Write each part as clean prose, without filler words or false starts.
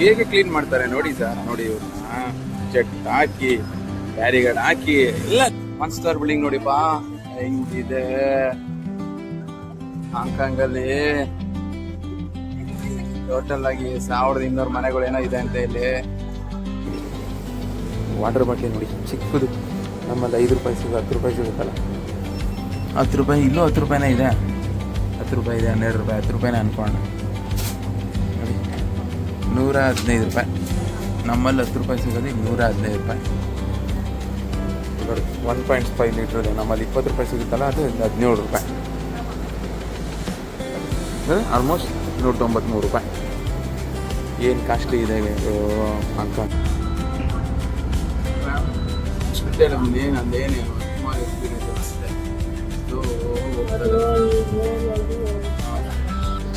ಹೇಗೆ ಕ್ಲೀನ್ ಮಾಡ್ತಾರೆ ನೋಡಿ ಸರ್. ನೋಡಿ ಇವ್ರನ್ನ ಚೆಕ್ ಹಾಕಿ ಬ್ಯಾರಿಗೇಡ್ ಹಾಕಿ ಎಲ್ಲ 1 ಸ್ಟಾರ್ ಬಿಲ್ಡಿಂಗ್ ನೋಡಿಪಾ ಹೆಂಗಿದೆ ಹಾಂಗ್ಕಾಂಗ್ ಅಲ್ಲಿ. ಟೋಟಲ್ ಆಗಿ 1200 ಮನೆಗಳು ಏನೋ ಇದೆ ಅಂತ ಇಲ್ಲಿ. ವಾಟರ್ ಬಾಟ್ಲಿ ನೋಡಿ ಚಿಕ್ಕದು, ನಮ್ಮಲ್ಲಿ 5 ರೂಪಾಯಿ ಸಿಗ 10 ರೂಪಾಯಿ ಸಿಗುತ್ತಲ್ಲ, 10 ರೂಪಾಯಿ. ಇಲ್ಲೂ 10 ರೂಪಾಯಿನೇ ಇದೆ, 10 ರೂಪಾಯಿ ಇದೆ, 12 ರೂಪಾಯಿ, 10 ರೂಪಾಯಿನೇ ಅನ್ಕೊಂಡು ನೋಡಿ. 115 ರೂಪಾಯಿ. ನಮ್ಮಲ್ಲಿ 10 ರೂಪಾಯಿ ಸಿಗೋದು ಈಗ 115 ರೂಪಾಯಿ. 1.5 ಲೀಟ್ರ್ ಇದೆ. ನಮ್ಮಲ್ಲಿ 20 ರೂಪಾಯಿ ಸಿಗುತ್ತಲ್ಲ, ಅದು 17 ರೂಪಾಯಿ. ಆಲ್ಮೋಸ್ಟ್ 193 ರೂಪಾಯಿ. ಏನು ಕಾಸ್ಟ್ಲಿ ಇದೆ ಹಾಂಗ್ಕಾಂಗ್. ನಂದೇನು ಸುಮಾರು ಎಕ್ಸ್ಪೀರಿಯನ್ಸ್ ಅಷ್ಟೇ.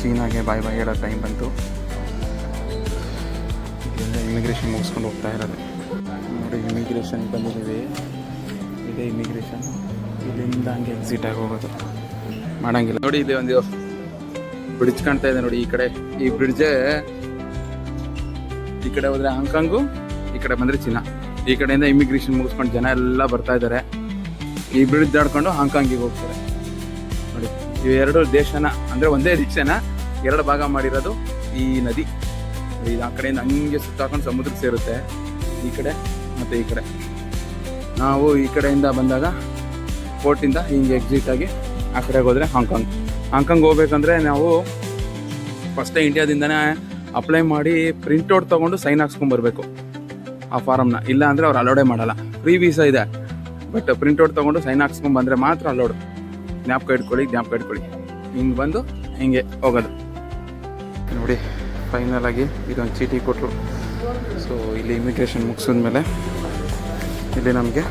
ಚೀನಾಗೆ ಬಾಯ್ ಬಾಯ್ ಹೇಳೋ ಟೈಮ್ ಬಂತು. ಇಲ್ಲಿಂದ ಇಮಿಗ್ರೇಷನ್ ಮುಗಿಸ್ಕೊಂಡು ಹೋಗ್ತಾ ಇರೋದು ನೋಡಿ. ಇಮಿಗ್ರೇಷನ್ ಬಂದಿದ್ದೀವಿ, ಇದೇ ಇಮಿಗ್ರೇಷನ್. ಇಲ್ಲಿಂದ ಹಂಗೆ ಎಕ್ಸಿಟ್ ಆಗಿ ಹೋಗೋದು ಮಾಡೋಂಗಿಲ್ಲ ನೋಡಿ. ಇಲ್ಲಿ ಒಂದು ಬ್ರಿಡ್ಜ್ ಕಾಣ್ತಾ ಇದೆ ನೋಡಿ. ಈ ಕಡೆ ಈ ಬ್ರಿಡ್ಜೇ, ಈ ಕಡೆ ಹೋದ್ರೆ ಹಾಂಗ್ಕಾಂಗು, ಈ ಕಡೆ ಬಂದರೆ ಚೀನಾ. ಈ ಕಡೆಯಿಂದ ಇಮಿಗ್ರೇಷನ್ ಮುಗಿಸ್ಕೊಂಡು ಜನ ಎಲ್ಲ ಬರ್ತಾ ಇದ್ದಾರೆ. ಈ ಬ್ರಿಡ್ಜ್ ದಾಡ್ಕೊಂಡು ಹಾಂಗ್ಕಾಂಗಿಗೆ ಹೋಗ್ತಾರೆ ನೋಡಿ. ಇವೆರಡು ದೇಶನ ಅಂದರೆ ಒಂದೇ ದೇಶನ 2 ಭಾಗ ಮಾಡಿರೋದು ಈ ನದಿ. ಇದು ಆ ಕಡೆಯಿಂದ ಹಂಗೆ ಸುತ್ತಾಕೊಂಡು ಸಮುದ್ರಕ್ಕೆ ಸೇರುತ್ತೆ, ಈ ಕಡೆ ಮತ್ತು ಈ ಕಡೆ. ನಾವು ಈ ಕಡೆಯಿಂದ ಬಂದಾಗ ಪೋರ್ಟಿಂದ ಹಿಂಗೆ ಎಕ್ಸಿಟ್ ಆಗಿ ಆ ಕಡೆಗೆ ಹೋದರೆ ಹಾಂಗ್ಕಾಂಗ್ ಹೋಗ್ಬೇಕಂದ್ರೆ ನಾವು ಫಸ್ಟೇ ಇಂಡಿಯಾದಿಂದನೇ ಅಪ್ಲೈ ಮಾಡಿ ಪ್ರಿಂಟೌಟ್ ತೊಗೊಂಡು ಸೈನ್ ಹಾಕ್ಸ್ಕೊಂಬರ್ಬೇಕು ಆ ಫಾರಮ್ನ. ಇಲ್ಲ ಅಂದರೆ ಅವ್ರು ಅಲೋಡೇ ಮಾಡಲ್ಲ. ಫ್ರೀ ವೀಸಾ ಇದೆ, ಬಟ್ ಪ್ರಿಂಟೌಟ್ ತೊಗೊಂಡು ಸೈನ್ ಹಾಕ್ಸ್ಕೊಂಬಂದರೆ ಮಾತ್ರ ಅಲೋಡು. ಜ್ಞಾಪಕ ಇಟ್ಕೊಳ್ಳಿ. ಹಿಂಗೆ ಬಂದು ಹಿಂಗೆ ಹೋಗೋದು ನೋಡಿ. ಫೈನಲ್ ಆಗಿ ಇದೊಂದು ಚೀಟಿ ಕೊಟ್ಟರು. ಸೊ ಇಲ್ಲಿ ಇಮಿಗ್ರೇಷನ್ ಮುಗಿಸಿದ್ಮೇಲೆ ಇಲ್ಲಿ ನಮಗೆ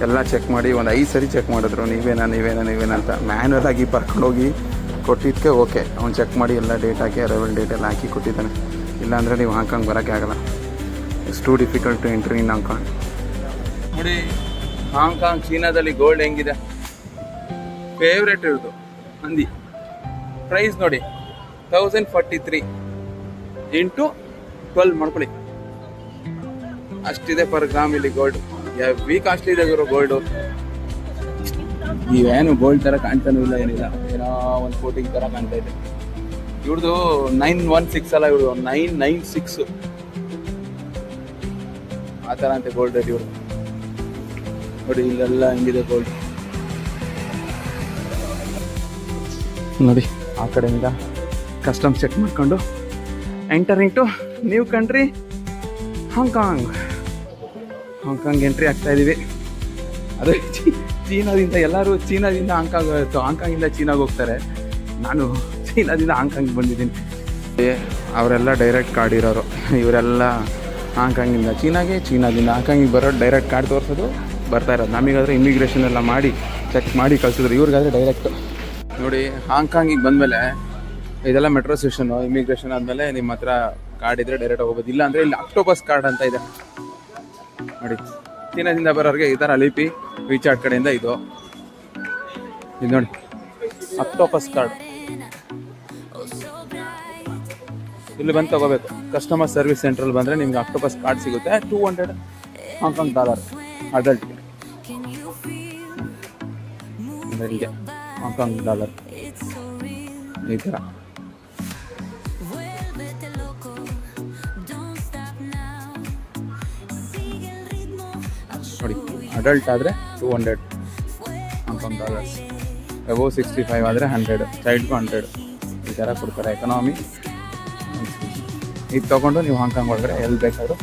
ಎಲ್ಲ ಚೆಕ್ ಮಾಡಿ ಒಂದು 5 ಸರಿ ಚೆಕ್ ಮಾಡಿದ್ರು. ನೀವೇನಾ ಅಂತ ಮ್ಯಾನ್ಯಲ್ ಆಗಿ ಬರ್ಕೊಂಡೋಗಿ ಕೊಟ್ಟಿದ್ದಕ್ಕೆ ಓಕೆ. ಅವ್ನು ಚೆಕ್ ಮಾಡಿ ಎಲ್ಲ ಡೇಟ್ ಹಾಕಿ ಅರೈವಲ್ ಡೇಟ್ ಎಲ್ಲ ಹಾಕಿ ಕೊಟ್ಟಿದ್ದಾನೆ. ಇಲ್ಲಾಂದರೆ ನೀವು ಹಾಂಗ್ಕಾಂಗ್ ಬರೋಕ್ಕೆ ಆಗಲ್ಲ. It's too difficult to entry in Hong Kong. ನೋಡಿ ಹಾಂಗ್ಕಾಂಗ್ ಚೀನಾದಲ್ಲಿ ಗೋಲ್ಡ್ ಹೆಂಗಿದೆ, ಫೇವ್ರೇಟ್ ಇರೋದು ಹಂದಿ. ಪ್ರೈಸ್ ನೋಡಿ 1043 ಇಂಟು 12 ಮಾಡ್ಕೊಳ್ಳಿ, ಅಷ್ಟಿದೆ ಪರ್ ಗ್ರಾಮ್ ಇಲ್ಲಿ ಗೋಲ್ಡ್. ಹೆವಿ ಕಾಸ್ಟ್ಲಿ ಇದೆ ಗುರು ಗೋಲ್ಡು. ನೀವೇನು ಗೋಲ್ಡ್ ಥರ ಕಾಣ್ತಾನೂ ಇಲ್ಲ, ಏನಿಲ್ಲ, ಏನೋ ಒಂದು ಕೋಟಿಂಗ್ ಥರ ಕಾಣ್ತಾ ಇದೆ. ಇವ್ರದ್ದು 916 ಅಲ್ಲ, ಇವ್ರದ್ದು 996 ಆ ಥರ ಅಂತೆ ಗೋಲ್ಡ್ ರೇಟ್ ಇವ್ರದ್ದು ನೋಡಿ. ಇಲ್ಲೆಲ್ಲ ಹೆಂಗಿದೆ ಗೋಲ್ಡ್ ನೋಡಿ. ಆ ಕಡೆಯಿಂದ ಕಸ್ಟಮ್ ಚೆಕ್ ಮಾಡ್ಕೊಂಡು enter into new country Hong Kong entry ಆಗ್ತಾ ಇದ್ದೀವಿ. ಅದು ಚೀನಾದಿಂದ ಎಲ್ಲರೂ ಚೀನಾದಿಂದ ಹಾಂಗ್ಕಾಂಗಿಂದ ಚೀನಾಗೆ ಹೋಗ್ತಾರೆ. ನಾನು ಚೀನಾದಿಂದ ಹಾಂಗ್ಕಾಂಗ್ ಬಂದಿದ್ದೀನಿ. ಅವರೆಲ್ಲ ಡೈರೆಕ್ಟ್ ಕಾರ್ಡ್ ಇರೋರು, ಇವರೆಲ್ಲ ಹಾಂಗ್ಕಾಂಗಿಂದ ಚೀನಾಗೆ, ಚೀನಾದಿಂದ ಹಾಂಗ್ಕಾಂಗಿಗೆ ಬರೋದು ಡೈರೆಕ್ಟ್ ಕಾರ್ಡ್ ತೋರಿಸೋದು ಬರ್ತಾ ಇರೋದು. ನಮಗಾದರೆ ಇಮಿಗ್ರೇಷನ್ ಎಲ್ಲ ಮಾಡಿ ಚೆಕ್ ಮಾಡಿ ಕಳಿಸಿದ್ರು, ಇವ್ರಿಗಾದರೆ ಡೈರೆಕ್ಟು ನೋಡಿ. ಹಾಂಗ್ಕಾಂಗಿಗೆ ಬಂದಮೇಲೆ ಇದೆಲ್ಲ ಮೆಟ್ರೋ ಸ್ಟೇಷನು. ಇಮಿಗ್ರೇಷನ್ ಆದಮೇಲೆ ನಿಮ್ಮ ಹತ್ರ ಕಾರ್ಡ್ ಇದ್ದರೆ ಡೈರೆಕ್ಟ್ ಹೋಗ್ಬೋದು. ಇಲ್ಲ ಅಂದರೆ ಇಲ್ಲಿ ಆಕ್ಟೋಪಸ್ ಕಾರ್ಡ್ ಅಂತ ಇದೆ ನೋಡಿ. ಚೀನಾದಿಂದ ಬರೋರಿಗೆ ಈ ಥರ ಲಿಪಿ ವಿಚಾರ್ಡ್ ಕಡೆಯಿಂದ ಇದು ನೋಡಿ ಆಕ್ಟೋಪಸ್ ಕಾರ್ಡ್. ಇಲ್ಲಿ ಬಂದು ತಗೋಬೇಕು. ಕಸ್ಟಮರ್ ಸರ್ವಿಸ್ ಸೆಂಟ್ರಲ್ಲಿ ಬಂದರೆ ನಿಮ್ಗೆ ಆಕ್ಟೋಪಸ್ ಕಾರ್ಡ್ ಸಿಗುತ್ತೆ. $200 ಹಾಂಗ್ಕಾಂಗ್ ಡಾಲರ್ ಅಡಲ್ಟ್ಗೆ. ಹೀಗೆ ಹಾಂಗ್ಕಾಂಗ್ ಡಾಲರ್ ಈ ಥರ ನೋಡಿ. ಅಡಲ್ಟ್ ಆದರೆ $200 ಹಾಂಗ್ಕಾಂಗ್ ಡಾಲರ್ಸ್, ಅಬೌವ್ 65 ಆದರೆ 100, ಚೈಲ್ಡ್ಗೂ 100 ಈ ಥರ ಕೊಡ್ತಾರೆ. ಎಕನಾಮಿ ಇದು ತೊಗೊಂಡು ನೀವು ಹಾಂಗ್ಕಾಂಗ್ ಒಳಗಡೆ ಎಲ್ಲಿ ಬೇಕಾದರೂ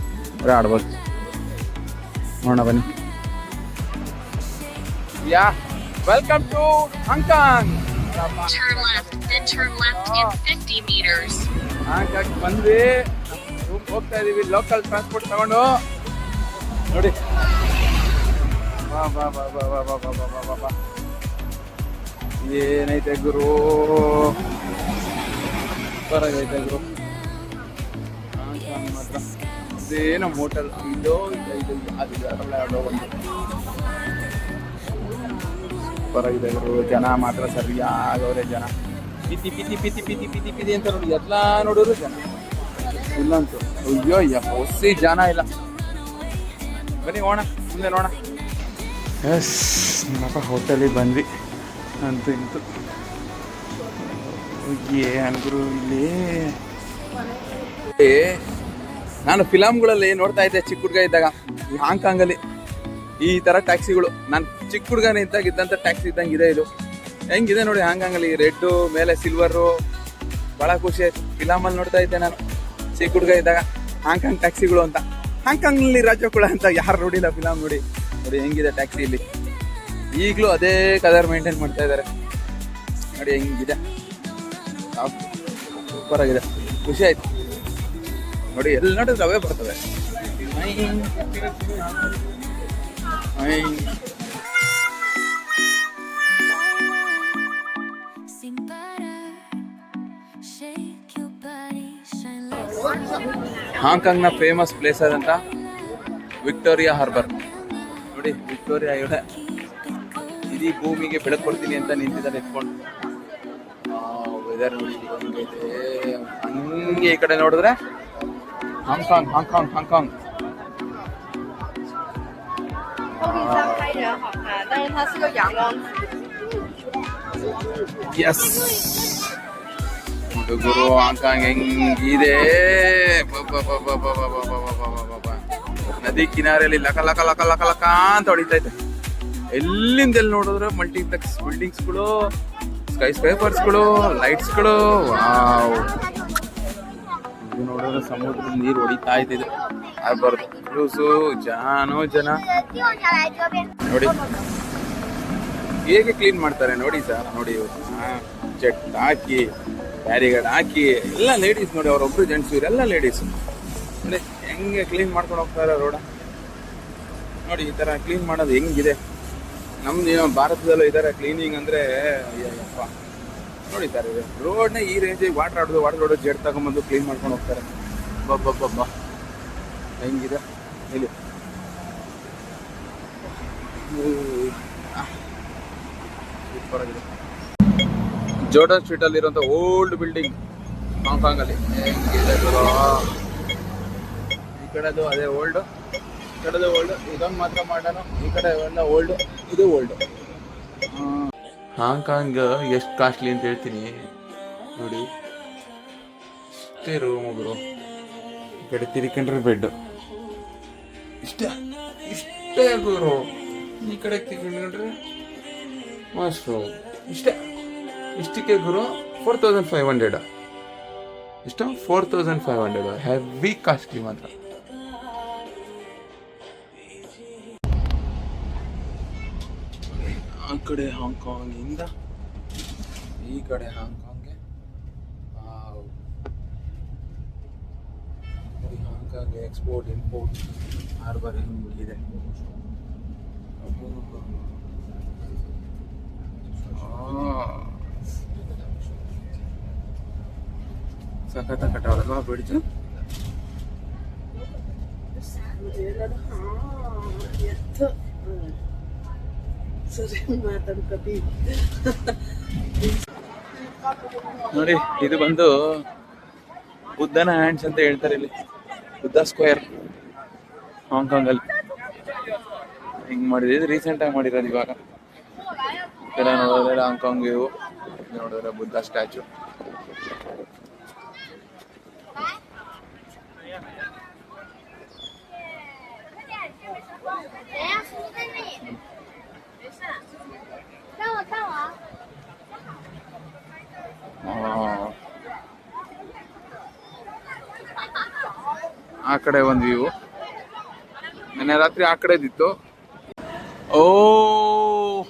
ಆಡ್ಬೋದು. ನೋಡೋಣ ಬನ್ನಿ. Welcome to Hong Kong. ಹಾಂಗ್ಕಾಂಗ್ ಬಂದ್ವಿ, ಹೋಗ್ತಾ ಇದೀವಿ ಲೋಕಲ್ ಟ್ರಾನ್ಸ್ಪೋರ್ಟ್ ತಗೊಂಡು ನೋಡಿ. ಏನೈತೆ ಗುರು, ಬರಾಗೈತೆ ಗುರು ಹಾಂಗ್ಕಾಂಗ್ ಮಾತ್ರ. ಇದೇನೋ ಹೋಟೆಲ್ ಇದು ಬರಾಗಿದೆ ಗುರು. ಜನ ಮಾತ್ರ ಸರಿಯಾಗವ್ರೆ. ಜನ ಪಿತಿ ಅಂತ ನೋಡಿ, ಎಲ್ಲ ನೋಡೋರು ಜನ. ಇಲ್ಲಂತೂ ಅಯ್ಯೋ ಯಪ್ಪ ಹೊಸಿ ಜನ ಇಲ್ಲ. ಬನ್ನಿ ಹೋಣ ಮುಂದೆ ನೋಡ. ಎಸ್ ನಮ್ಮಪ್ಪ ಹೋಟೆಲಿಗೆ ಬಂದ್ವಿ ಅಂತೂ ಇಂತು. ಅನ್ಗುರು ಇಲ್ಲಿ ನಾನು ಫಿಲಮ್ಗಳಲ್ಲಿ ನೋಡ್ತಾ ಇದ್ದೆ ಚಿಕ್ಕ ಹುಡುಗ ಇದ್ದಾಗ, ಈ ಹಾಂಗ್ಕಾಂಗಲ್ಲಿ ಈ ಥರ ಟ್ಯಾಕ್ಸಿಗಳು. ನಾನು ಚಿಕ್ಕ ಹುಡುಗನೇ ಇದ್ದಂಥ ಟ್ಯಾಕ್ಸಿ ಇದ್ದಂಗೆ ಇದೆ. ಇದು ಹೆಂಗಿದೆ ನೋಡಿ ಹಾಂಗ್ಕಾಂಗಲ್ಲಿ, ರೆಡ್ಡು ಮೇಲೆ ಸಿಲ್ವರು, ಭಾಳ ಖುಷಿ ಆಯ್ತು. ಫಿಲಮಲ್ಲಿ ನೋಡ್ತಾ ಇದ್ದೆ ನಾನು ಚಿಕ್ಕ ಹುಡುಗ ಇದ್ದಾಗ ಹಾಂಗ್ಕಾಂಗ್ ಟ್ಯಾಕ್ಸಿಗಳು ಅಂತ. ಹಾಂಗ್ಕಾಂಗ್ನಲ್ಲಿ ರಾಜಕುಳ ಅಂತ ಯಾರು ನೋಡಿಲ್ಲ ಫಿಲಮ್ ನೋಡಿ ಹೆಂಗಿದೆ ಟ್ಯಾಕ್ಸಿ ಇಲ್ಲಿ. ಈಗಲೂ ಅದೇ ಕಲರ್ ಮೇಂಟೈನ್ ಮಾಡ್ತಾ ಇದ್ದಾರೆ ನೋಡಿ, ಹೆಂಗಿದೆ ಸೂಪರ್ ಆಗಿದೆ. ಖುಷಿ ಆಯ್ತು ನೋಡಿ, ಎಲ್ಲಿ ನೋಡಿದ್ರೆ ಅವೇ ಬರ್ತವೆ. ಹಾಂಗ್ಕಾಂಗ್ನ ಫೇಮಸ್ ಪ್ಲೇಸ್ ಆದಂತ ವಿಕ್ಟೋರಿಯಾ ಹಾರ್ಬರ್ ನೋಡಿ. ವಿಕ್ಟೋರಿಯಾ ಇವಳೆ ಇಡೀ ಭೂಮಿಗೆ ಬೆಳಕು ಕೊಡ್ತೀನಿ ಅಂತ ನಿಂತಿದ್ದಾರೆ ಎತ್ಕೊಂಡು. ವೆದರ್ ನೋಡಿ ಹಂಗೆ. ಈ ಕಡೆ ನೋಡಿದ್ರೆ ಹಾಂಗ್ಕಾಂಗ್ ಹಾಂಗ್ಕಾಂಗ್ ಹಾಂಗ್ಕಾಂಗ್. ಎಸ್ ಹುಡುಗರು ಹಾಂಗ್ಕಾಂಗ್ ಹೆಂಗಿದೆ. ನದಿ ಕಿನಾರೆಯಲ್ಲಿ ಲಕ ಲಕ ಲಕ ಲಕ ಲಕ ಅಂತ ಹೊಡಿತೈತೆ. ಎಲ್ಲಿಂದೆಲ್ಲಿ ನೋಡಿದ್ರೆ ಮಲ್ಟಿಪ್ಲೆಕ್ಸ್ ಬಿಲ್ಡಿಂಗ್ಸ್ಗಳು, ಸ್ಕೈ ಸ್ಕೈಪರ್ಸ್ಗಳು, ಲೈಟ್ಸ್ಗಳು. ವಾವ್, ಇದು ನೋಡಿದ್ರೆ ಸಮುದ್ರದ ನೀರು ಹೊಡಿತಾ ಇದೆ. ಹಾರ್ಬರ್ ಕ್ರೂಸು, ಜನ ನೋಡಿ ಹೇಗೆ ಕ್ಲೀನ್ ಮಾಡ್ತಾರೆ ನೋಡಿ ಸರ್. ನೋಡಿ ಚೆಟ್ ಹಾಕಿ, ಬ್ಯಾರಿಗೇಡ್ ಹಾಕಿ, ಎಲ್ಲ ಲೇಡೀಸ್ ನೋಡಿ. ಅವರೊಬ್ರು ಜೆಂಟ್ಸ್, ಇವರೆಲ್ಲ ಲೇಡೀಸ್ ನೋಡಿ ಹೆಂಗೆ ಕ್ಲೀನ್ ಮಾಡ್ಕೊಂಡು ಹೋಗ್ತಾರೆ ರೋಡ ನೋಡಿ. ಈ ಥರ ಕ್ಲೀನ್ ಮಾಡೋದು ಹೆಂಗಿದೆ. ನಮ್ದು ಭಾರತದಲ್ಲೂ ಈ ಥರ ಕ್ಲೀನಿಂಗ್ ಅಂದರೆ ಅಯ್ಯಪ್ಪ ನೋಡಿತಾರೆ. ರೋಡ್ನ ಈ ರೇಂಜಿಗೆ ವಾಟರ್ ಹೊಡೆದು ಜೆಡ್ ತಗೊಂಬಂದು ಕ್ಲೀನ್ ಮಾಡ್ಕೊಂಡು ಹೋಗ್ತಾರೆ. ಬಬ್ಬಬ್ಬಬ್ಬ ಹೆಂಗಿದೆ ಇಲ್ಲಿ. ಸೂಪರ್ ಆಗಿದೆ. ಜೋರ್ಡನ್ ಸ್ಟ್ರೀಟ್ ಅಲ್ಲಿ ಇರುವಂತ ಓಲ್ಡ್ ಬಿಲ್ಡಿಂಗ್ ಹಾಂಗ್ಕಾಂಗ್ ಅಲ್ಲಿ ಹೆಂಗಿದೆ. ಈ ಕಡೆದು ಅದೇ ಓಲ್ಡ್, ಈ ಕಡೆದು ಓಲ್ಡ್. ಇದೊಂದು ಮಾತ್ರ ಮಾಡೋಣ, ಈ ಕಡೆ ಎಲ್ಲ ಓಲ್ಡ್, ಇದು ಓಲ್ಡ್. ಹಾಂಗ್ಕಾಂಗ್ ಎಷ್ಟು ಕಾಸ್ಟ್ಲಿ ಅಂತ ಹೇಳ್ತೀನಿ ನೋಡಿ. ಇಷ್ಟೇ ರೂಮ್ಗಳು, ಈ ಕಡೆ ತಿರ್ಕೊಂಡ್ರೆ ಬೆಡ್, ಇಷ್ಟೇ ಗುರು. ಈ ಕಡೆ ತಿರ್ಕೊಂಡ್ರೆ ವಾಶ್ರೂಮ್, ಇಷ್ಟಕ್ಕೆ ಗುರು 4500. ಇಷ್ಟು 4500. ಹೆವಿ ಕಾಸ್ಟ್ಲಿ ಮಾತ್ರ. ಆ ಕಡೆ ಹಾಂಗ್ಕಾಂಗ್ ಇಂದ ಈ ಕಡೆ ಹಾಂಗ್ಕಾಂಗ್ಗೆ. ಹಾಂಗ್ಕಾಂಗ್ ಎಕ್ಸ್ಪೋರ್ಟ್ ಇಂಪೋರ್ಟ್ ಹಾರ್ಬರ್ ಹಿಂಗಿದೆ. ಸಖತ್ ಕಟ್ಟವಲ್ಲ ಬಿಡ್ತು. ನೋಡಿ ಇದು ಬಂದು ಬುದ್ಧನ ಹ್ಯಾಂಡ್ಸ್ ಅಂತ ಹೇಳ್ತಾರೆ ಇಲ್ಲಿ, ಬುದ್ಧ ಸ್ಕ್ವೇರ್ ಹಾಂಗ್ಕಾಂಗ್ ಅಲ್ಲಿ. ಹಿಂಗ್ ಮಾಡಿದ್ರೆ ಇದು ರೀಸೆಂಟ್ ಆಗಿ ಮಾಡಿರೋದು ಇವಾಗ. ನೋಡಿದ್ರೆ ಹಾಂಗ್ಕಾಂಗ್ ಇವು ನೋಡಿದ್ರೆ ಬುದ್ಧ ಸ್ಟ್ಯಾಚು. ಆ ಕಡೆ ಒಂದು ವ್ಯೂ. ನಿನ್ನೆ ರಾತ್ರಿ ಆ ಕಡೆದಿತ್ತು. ಓ,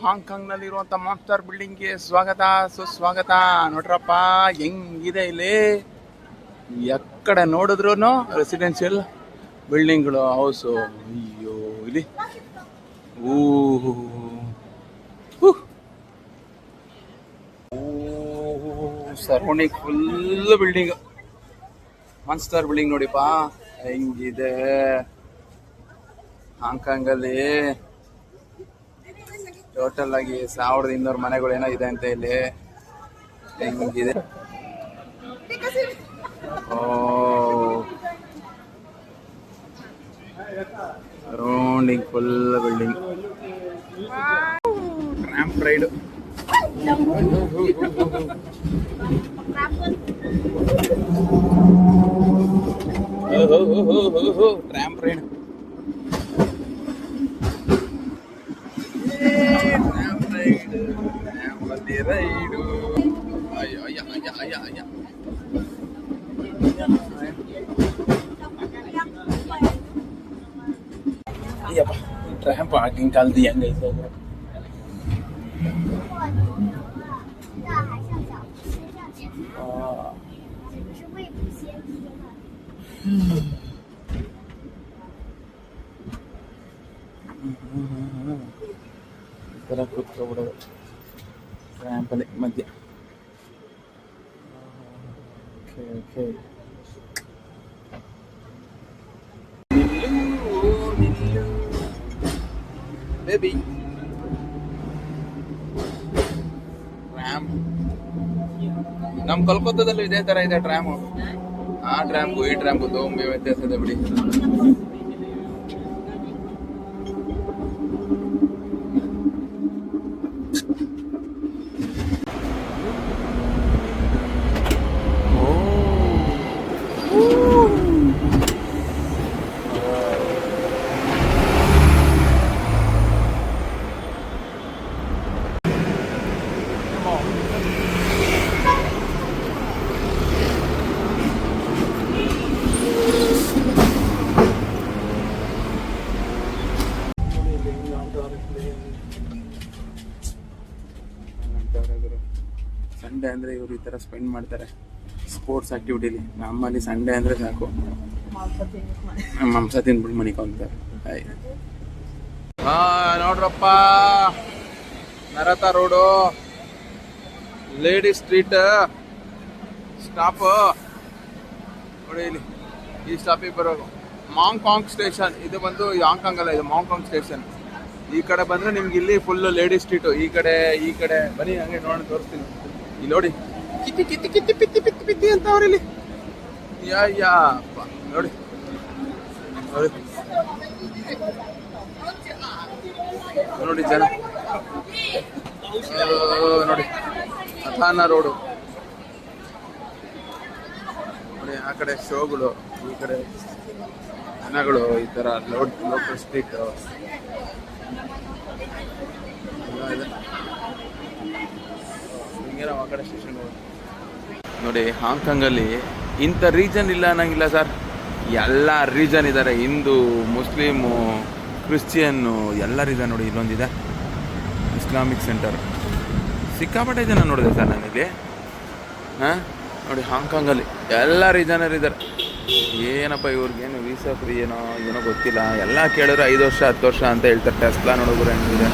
ಹಾಂಗ್ಕಾಂಗ್ ನಲ್ಲಿ ಇರುವಂತ ಮಾನ್ಸ್ಟರ್ ಬಿಲ್ಡಿಂಗ್ಗೆ ಸ್ವಾಗತ ಸುಸ್ವಾಗತ. ನೋಡ್ರಪ್ಪ ಹೆಂಗಿದೆ ಇಲ್ಲಿ. ಎಕ್ಕಡೆ ನೋಡಿದ್ರು ರೆಸಿಡೆನ್ಷಿಯಲ್ ಬಿಲ್ಡಿಂಗ್ಗಳು, ಹೌಸು. ಅಯ್ಯೋ ಇಲ್ಲಿ surrounding full building. Monster building ನೋಡಿಪಾ ಹೆಂಗಿದೆ ಹಾಂಗ್ಕಾಂಗ್ ಅಲ್ಲಿ. ಟೋಟಲ್ ಆಗಿ 1200 ಮನೆಗಳು ಏನೋ ಇದೆ ಅಂತ ಇಲ್ಲಿ. ಹೆಂಗಿದೆ. ಓ surrounding full building. Tram ride. Tram ride. Ride. ಅಯ್ಯೋ ಅಯ್ಯ ಅಯ್ಯ ಅಯ್ಯ ಅಯ್ಯ. ಅಯ್ಯಪ್ಪ ಟ್ರಾಂಪ್ ಆಗಿನ ಕಾಲದ ಹೆಂಗೈತೆ. ಈ ಥರ ಕೂತ್ಕೊಬಿಡೋದು ಟ್ರಾಂಪಲ್ಲಿ ಮಧ್ಯ. Okay okay. Baby tram. ನಮ್ಮ ಕಲ್ಕತ್ತಾದಲ್ಲೂ ಇದೇ ತರ ಇದೆ ಟ್ರಾಮು. ಆ ಟ್ರಾಮ್ಗೂ ಈ ಟ್ರಾಮ್ಗೂ ತುಂಬಾ ವ್ಯತ್ಯಾಸ ಇದೆ ಬಿಡಿ. ಸಂಡೇ ಅಂದರೆ ಇವರು ಈ ಥರ ಸ್ಪೆಂಡ್ ಮಾಡ್ತಾರೆ ಸ್ಪೋರ್ಟ್ಸ್ ಆಕ್ಟಿವಿಟಿಲಿ. ನಮ್ಮಲ್ಲಿ ಸಂಡೇ ಅಂದರೆ ಸಾಕು ಮಾಂಸ ತಿಂದ್ಬಿಟ್ಟು ಮನಿಕೊಂತಾರೆ. ನೋಡ್ರಪ್ಪ, ನರತ ರೋಡು, ಲೇಡಿ ಸ್ಟ್ರೀಟ್ ಸ್ಟಾಪ್ ನೋಡಿ. ಇಲ್ಲಿ ಈ ಸ್ಟಾಪಿಗೆ ಬರೋದು ಮಾಂಕಾಂಗ್ ಸ್ಟೇಷನ್. ಇದು ಬಂದು ಹಾಂಗ್ಕಾಂಗ್ ಅಲ್ಲ, ಇದು ಮಾಂಕಾಂಗ್ ಸ್ಟೇಷನ್. ಈ ಕಡೆ ಬಂದರೆ ನಿಮ್ಗೆ ಇಲ್ಲಿ ಫುಲ್ ಲೇಡಿ ಸ್ಟ್ರೀಟು. ಈ ಕಡೆ ಬನ್ನಿ, ಹಂಗೆ ನೋಡಿ ತೋರಿಸ್ತೀನಿ. ಇಲ್ಲಿ ನೋಡಿ, ಕಿತ್ತಿ ಕಿತ್ತಿ ಕಿತ್ತಿ ಪಿತ್ತಿ ಪಿತ್ತಿ ಪಿತ್ತಿ ಅಂತ ಅವ್ರಲ್ಲಿ. ಯಾ ನೋಡಿ ನೋಡಿ ನೋಡಿ ಜನ ನೋಡಿ. ಅಥಾನ ರೋಡು ನೋಡಿ. ಆ ಕಡೆ ಶೋಗಳು, ಈ ಕಡೆ ಜನಗಳು. ಈ ಥರ ಲೋಕಲ್ ಸ್ಟ್ರೀಟ್ ಹಿಂಗೆ ನಾವು ಆ ಕಡೆ ಸ್ಟೇಷನ್ ನೋಡಿ. ಹಾಂಗ್ಕಾಂಗಲ್ಲಿ ಇಂಥ ರೀಜನ್ ಇಲ್ಲ ಅನ್ನಂಗಿಲ್ಲ ಸರ್. ಎಲ್ಲ ರೀಜನ್ ಇದ್ದಾರೆ. ಹಿಂದೂ, ಮುಸ್ಲಿಮು, ಕ್ರಿಶ್ಚಿಯನ್ನು ಎಲ್ಲರೂ ಇದೆ ನೋಡಿ. ಇಲ್ಲೊಂದಿದೆ ಇಸ್ಲಾಮಿಕ್ ಸೆಂಟರ್. ಸಿಕ್ಕಾಪಟ್ಟೆ ಜನ ನೋಡಿದೆ ಸರ್ ನಾನಿಲ್ಲಿ. ಹಾಂ ನೋಡಿ, ಹಾಂಗ್ಕಾಂಗಲ್ಲಿ ಎಲ್ಲ ರೀಜನರು ಇದ್ದಾರೆ. ಏನಪ್ಪ ಇವ್ರಿಗೇನು ವೀಸಾ ಫ್ರೀ ಏನೋ ಗೊತ್ತಿಲ್ಲ. ಎಲ್ಲ ಕೇಳಿದ್ರೆ 5 ವರ್ಷ 10 ವರ್ಷ ಅಂತ ಹೇಳ್ತಾರೆ. ಟೆಸ್ಲಾ ನೋಡೋರು ಹೆಂಗಿದೆ.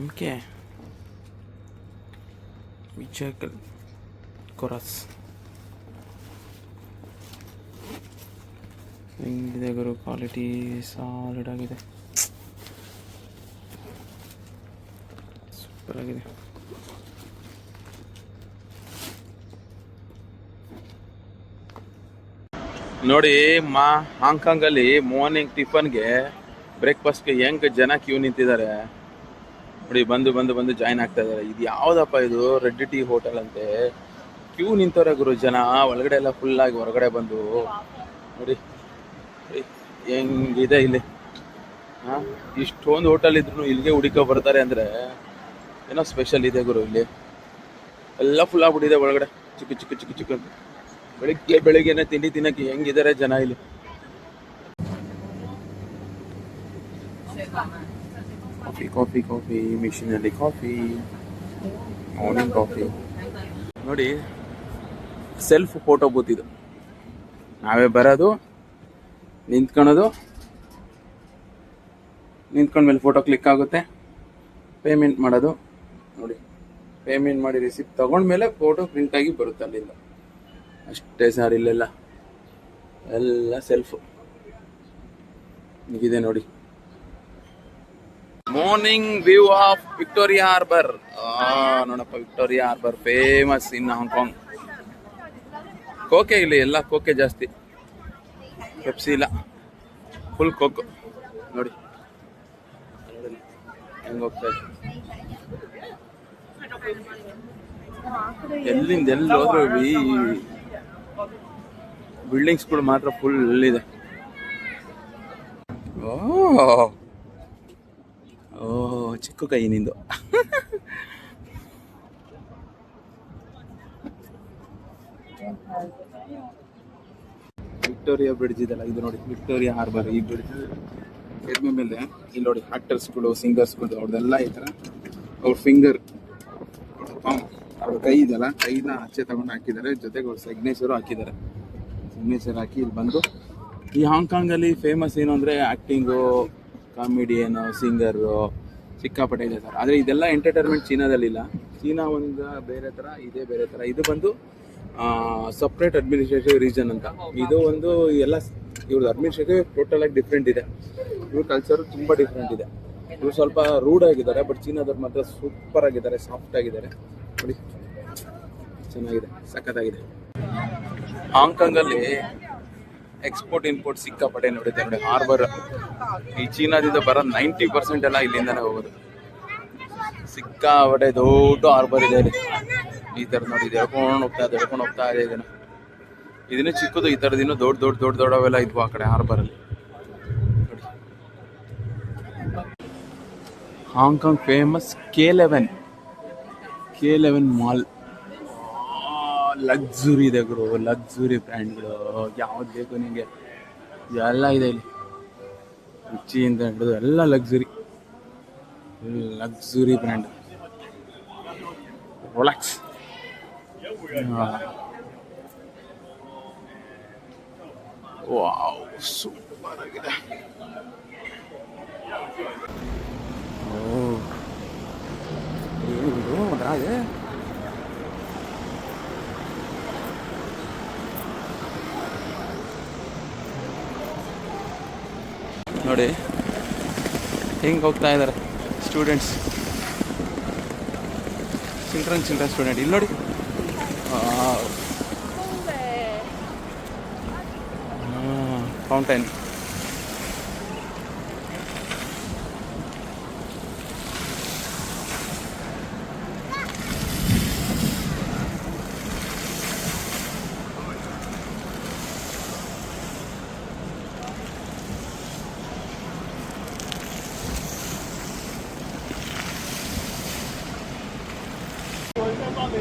MK ವಿಚಕಲ್ ಕೊರಸ್ ಹೆಂಗಿದೆ ಗುರು. ಕ್ವಾಲಿಟಿ ಸಾಲಿಡ್ ಆಗಿದೆ, ಸೂಪರ್ ಆಗಿದೆ. ನೋಡಿ ಹಾಂಗ್ಕಾಂಗಲ್ಲಿ ಮಾರ್ನಿಂಗ್ ಟಿಫನ್ಗೆ, ಬ್ರೇಕ್ಫಾಸ್ಟ್ಗೆ ಹೆಂಗೆ ಜನ ಕ್ಯೂ ನಿಂತಿದ್ದಾರೆ ನೋಡಿ. ಬಂದು ಜಾಯ್ನ್ ಆಗ್ತಾ ಇದ್ದಾರೆ. ಇದು ಯಾವುದಪ್ಪ ಇದು? ರೆಡ್ ಟೀ ಹೋಟೆಲ್ ಅಂತೆ. ಕ್ಯೂ ನಿಂತವ್ರೆ ಗುರು ಜನ. ಒಳಗಡೆ ಎಲ್ಲ ಫುಲ್ಲಾಗಿ ಹೊರಗಡೆ ಬಂದು ನೋಡಿ ಹೆಂಗಿದೆ ಇಲ್ಲಿ. ಹಾಂ, ಇಷ್ಟೊಂದು ಹೋಟೆಲ್ ಇದ್ರು ಇಲ್ಲಿಗೆ ಹುಡುಕೋ ಬರ್ತಾರೆ ಅಂದರೆ ಏನೋ ಸ್ಪೆಷಲ್ ಇದೆ ಗುರು. ಇಲ್ಲಿ ಎಲ್ಲ ಫುಲ್ ಆಗ್ಬಿಟ್ಟಿದೆ ಒಳಗಡೆ, ಚಿಕ್ಕ ಅಂತ. ಬೆಳಿಗ್ಗೆನೆ ತಿಂಡಿ ತಿನ್ನಕ್ಕೆ ಹೆಂಗಿದ್ದಾರೆ ಜನ ಇಲ್ಲಿ. ಕಾಫಿ ಮಿಷಿನಲ್ಲಿ ಕಾಫಿ, ಮಾರ್ನಿಂಗ್ ಕಾಫಿ ನೋಡಿ. ಸೆಲ್ಫ್ ಫೋಟೋ ಬೂತ್ ಇದು. ನಾವೇ ಬರೋದು, ನಿಂತ್ಕೊಂಡ್ಮೇಲೆ ಫೋಟೋ ಕ್ಲಿಕ್ ಆಗುತ್ತೆ. ಪೇಮೆಂಟ್ ಮಾಡೋದು ನೋಡಿ. ಪೇಮೆಂಟ್ ಮಾಡಿ ರಿಸಿಪ್ಟ್ ತಗೊಂಡ್ಮೇಲೆ ಫೋಟೋ ಪ್ರಿಂಟಾಗಿ ಬರುತ್ತೆ ಅಲ್ಲಿಂದ. ಅಷ್ಟೇ ಸರ್. ಇಲ್ಲೆಲ್ಲ ಎಲ್ಲ ಸೆಲ್ಫು. ಹೀಗಿದೆ ನೋಡಿ, morning view of Victoria Harbour. ನೋಡಪ್ಪ, Victoria Harbour famous in Hong Kong. ಕೋಕೆ ಇಲ್ಲಿ ಎಲ್ಲ ಕೋಕೆ ಜಾಸ್ತಿ, ಪೆಪ್ಸಿ ಇಲ್ಲ, ಫುಲ್ ಕೋಕು. ನೋಡಿ ಹೆಂಗ ಹೋಗ್ತಾ ಇದೆ, ಎಲ್ಲಿಂದ ಎಲ್ಲಿ ಹೋದ್ರು ಈ ಬಿಲ್ಡಿಂಗ್ಸ್ಗಳು ಮಾತ್ರ ಫುಲ್ ಇದೆ. ಓ ಚಿಕ್ಕ ಕೈ ನಿಂದು. ವಿಕ್ಟೋರಿಯಾ ಬ್ರಿಡ್ಜ್ ಇದೆಲ್ಲ, ಇದು ನೋಡಿ ವಿಕ್ಟೋರಿಯಾ ಹಾರ್ಬರ್. ಈ ಬ್ರಿಡ್ಜ್ ಎದ್ಮೆ ಮೇಲೆ ಇಲ್ಲಿ ನೋಡಿ ಆಕ್ಟರ್ಸ್ಗಳು, ಸಿಂಗರ್ಸ್ಗಳು ಅವ್ರದ್ದೆಲ್ಲ ಈ ಥರ ಅವ್ರ ಫಿಂಗರ್, ಅವ್ರ ಕೈ ಇದೆಲ್ಲ, ಕೈನ ಆಚೆ ತಗೊಂಡು ಹಾಕಿದ್ದಾರೆ. ಜೊತೆಗೆ ಅವ್ರ ಸಿಗ್ನೇಚರು ಹಾಕಿದ್ದಾರೆ. ಸಿಗ್ನೇಚರ್ ಹಾಕಿ ಇಲ್ಲಿ ಬಂದು, ಈ ಹಾಂಗ್ಕಾಂಗಲ್ಲಿ ಫೇಮಸ್ ಏನು ಅಂದರೆ ಆ್ಯಕ್ಟಿಂಗು, ಕಾಮಿಡಿಯನು, ಸಿಂಗರು ಸಿಕ್ಕಾಪಟ್ಟೆ ಇದೆ ಸರ್. ಆದರೆ ಇದೆಲ್ಲ ಎಂಟರ್ಟೈನ್ಮೆಂಟ್ ಚೀನಾದಲ್ಲಿಲ್ಲ. ಚೀನಾ ಒಂದು ಬೇರೆ ಥರ, ಇದೇ ಬೇರೆ ಥರ. ಇದು ಬಂದು ಸಪ್ರೇಟ್ ಅಡ್ಮಿನಿಸ್ಟ್ರೇಟಿವ್ ರೀಜನ್ ಅಂತ. ಇದು ಒಂದು ಎಲ್ಲ ಇವ್ರದ್ದು ಅಡ್ಮಿನಿಸ್ಟ್ರೇಟಿವ್ ಟೋಟಲ್ ಆಗಿ ಡಿಫ್ರೆಂಟ್ ಇದೆ. ಇವ್ರ ಕಲ್ಚರು ತುಂಬ ಡಿಫ್ರೆಂಟ್ ಇದೆ. ಇವ್ರು ಸ್ವಲ್ಪ ರೂಡ್ ಆಗಿದ್ದಾರೆ, ಬಟ್ ಚೀನಾದವ್ರು ಮಾತ್ರ ಸೂಪರ್ ಆಗಿದ್ದಾರೆ, ಸಾಫ್ಟ್ ಆಗಿದ್ದಾರೆ. ನೋಡಿ ಚೆನ್ನಾಗಿದೆ, ಸಖತ್ತಾಗಿದೆ. ಹಾಂಗ್ಕಾಂಗಲ್ಲಿ ಎಕ್ಸ್ಪೋರ್ಟ್ ಇಂಪೋರ್ಟ್ ಸಿಕ್ಕಾಪಟ್ಟೆ ನೋಡಿದೆ ನೋಡಿ. ಹಾರ್ಬರ್ ಈ ಚೀನಾದಿಂದ ಬರೋ 90% ಎಲ್ಲ ಇಲ್ಲಿಂದಾನೆ ಹೋಗೋದು. ಸಿಕ್ಕಾಪಟ್ಟೆ ದೊಡ್ಡ ಹಾರ್ಬರ್ ಇದೆ ಇಲ್ಲಿ. ಈ ಥರ ನೋಡಿ, ಇದು ಎಳ್ಕೊಂಡು ಹೋಗ್ತಾ ಇದೆ. ಇದನ್ನು ಚಿಕ್ಕದು, ಈ ಥರದ್ದು ಇನ್ನೂ ದೊಡ್ಡವೆಲ್ಲ ಇದ್ವು ಆ ಕಡೆ ಹಾರ್ಬರಲ್ಲಿ. Hong Kong famous K11 mall. Luxury ಇದೆ ಗುರು, ಲಕ್ಸುರಿ ಬ್ರ್ಯಾಂಡ್ಗಳು ಯಾವ್ದು ಬೇಕು ನಿಮಗೆ ಎಲ್ಲ ಇದೆ ಇಲ್ಲಿ. ರುಚಿಯಿಂದ ಹಿಡಿದು ಎಲ್ಲ luxury brand. Rolex, wow super ಆಗಿದೆ. ನೋಡಿ ಹೆಂಗೆ ಹೋಗ್ತಾ ಇದ್ದಾರೆ ಸ್ಟೂಡೆಂಟ್ಸ್, ಚಿಲ್ಡ್ರನ್ ಸ್ಟೂಡೆಂಟ್. ಇಲ್ಲಿ ನೋಡಿ, ಫೌಂಟೈನ್.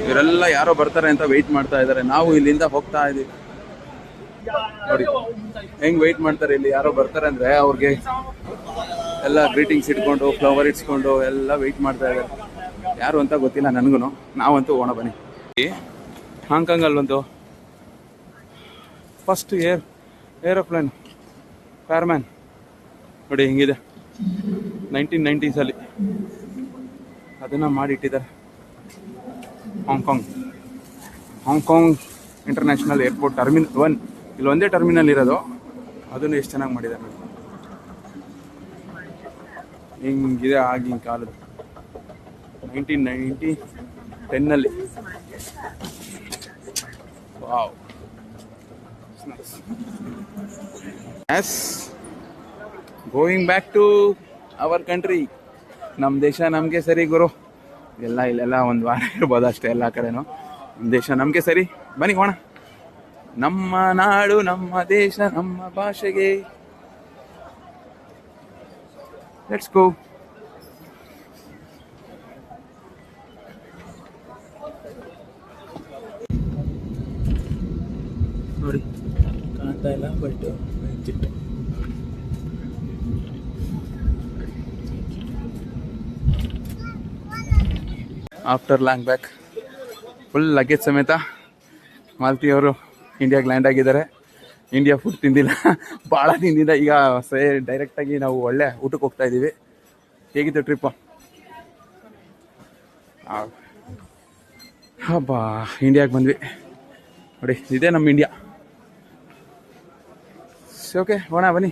ಇವರೆಲ್ಲ ಯಾರೋ ಬರ್ತಾರೆ ಅಂತ ವೆಯ್ಟ್ ಮಾಡ್ತಾ ಇದ್ದಾರೆ. ನಾವು ಇಲ್ಲಿಂದ ಹೋಗ್ತಾ ಇದೀವಿ. ನೋಡಿ ಹೆಂಗ್ ವೆಯ್ಟ್ ಮಾಡ್ತಾರೆ, ಇಲ್ಲಿ ಯಾರೋ ಬರ್ತಾರೆ ಅಂದ್ರೆ ಅವ್ರಿಗೆ ಎಲ್ಲ ಗ್ರೀಟಿಂಗ್ಸ್ ಇಟ್ಕೊಂಡು, ಫ್ಲವರ್ ಇಟ್ಸ್ಕೊಂಡು ಎಲ್ಲ ವೆಯ್ಟ್ ಮಾಡ್ತಾ ಇದ್ದಾರೆ. ಯಾರು ಅಂತ ಗೊತ್ತಿಲ್ಲ ನನಗೂ. ನಾವಂತೂ ಹೋಗೋಣ ಬನ್ನಿ. ಹಾಂಗ್ಕಾಂಗಲ್ಲೊಂದು ಫಸ್ಟ್ ಏರೋಪ್ಲೇನ್ ಫೇರ್ಮ್ಯಾನ್ ನೋಡಿ ಹಿಂಗಿದೆ. 1990s ಅದನ್ನು ಮಾಡಿಟ್ಟಿದ್ದಾರೆ. Hong Kong international airport terminal 1. ಇಲ್ಲಿ ಒಂದೇ ಟರ್ಮಿನಲ್ ಇರೋದು, ಅದನ್ನು ಎಷ್ಟು ಚೆನ್ನಾಗಿ ಮಾಡಿದ್ದಾರೆ ನೋಡಿ. ಹಿಂಗಿದೆ ಆಗಿನ ಕಾಲದ 1910 wow. Yes, going back to our country. ನಮ್ಮ ದೇಶ ನಮಗೆ ಸರಿ ಗುರು. ಇಲ್ಲೆಲ್ಲ ಒಂದು ವಾರ ಇರ್ಬೋದು ಅಷ್ಟೇ ಎಲ್ಲ ಕಡೆನೂ. ನಮ್ಮ ದೇಶ ನಮಗೆ ಸರಿ, ಬನ್ನಿ ಹೋಣ. ನಮ್ಮ ನಾಡು, ನಮ್ಮ ದೇಶ, ನಮ್ಮ ಭಾಷೆಗೆ. Let's go. ನೋಡಿ ಕಾಣ್ತಾ ಇಲ್ಲ, but after long back full luggage ಸಮೇತ ಮಾಲ್ತಿ ಅವರು ಇಂಡಿಯಾಗೆ ಲ್ಯಾಂಡ್ ಆಗಿದ್ದಾರೆ. ಇಂಡಿಯಾ ಫುಡ್ ತಿಂದಿಲ್ಲ, ಭಾಳ ತಿಂದಿದ್ದ. ಈಗ ಡೈರೆಕ್ಟಾಗಿ ನಾವು ಒಳ್ಳೆ ಊಟಕ್ಕೆ ಹೋಗ್ತಾ ಇದ್ದೀವಿ. ಹೇಗಿತ್ತು ಟ್ರಿಪ್ಪು? ಹಬ್ಬಾ, ಇಂಡಿಯಾಗೆ ಬಂದ್ವಿ ನೋಡಿ. ಇದೇ ನಮ್ಮ ಇಂಡಿಯಾ. ಓಕೆ ಹೋಣ ಬನ್ನಿ.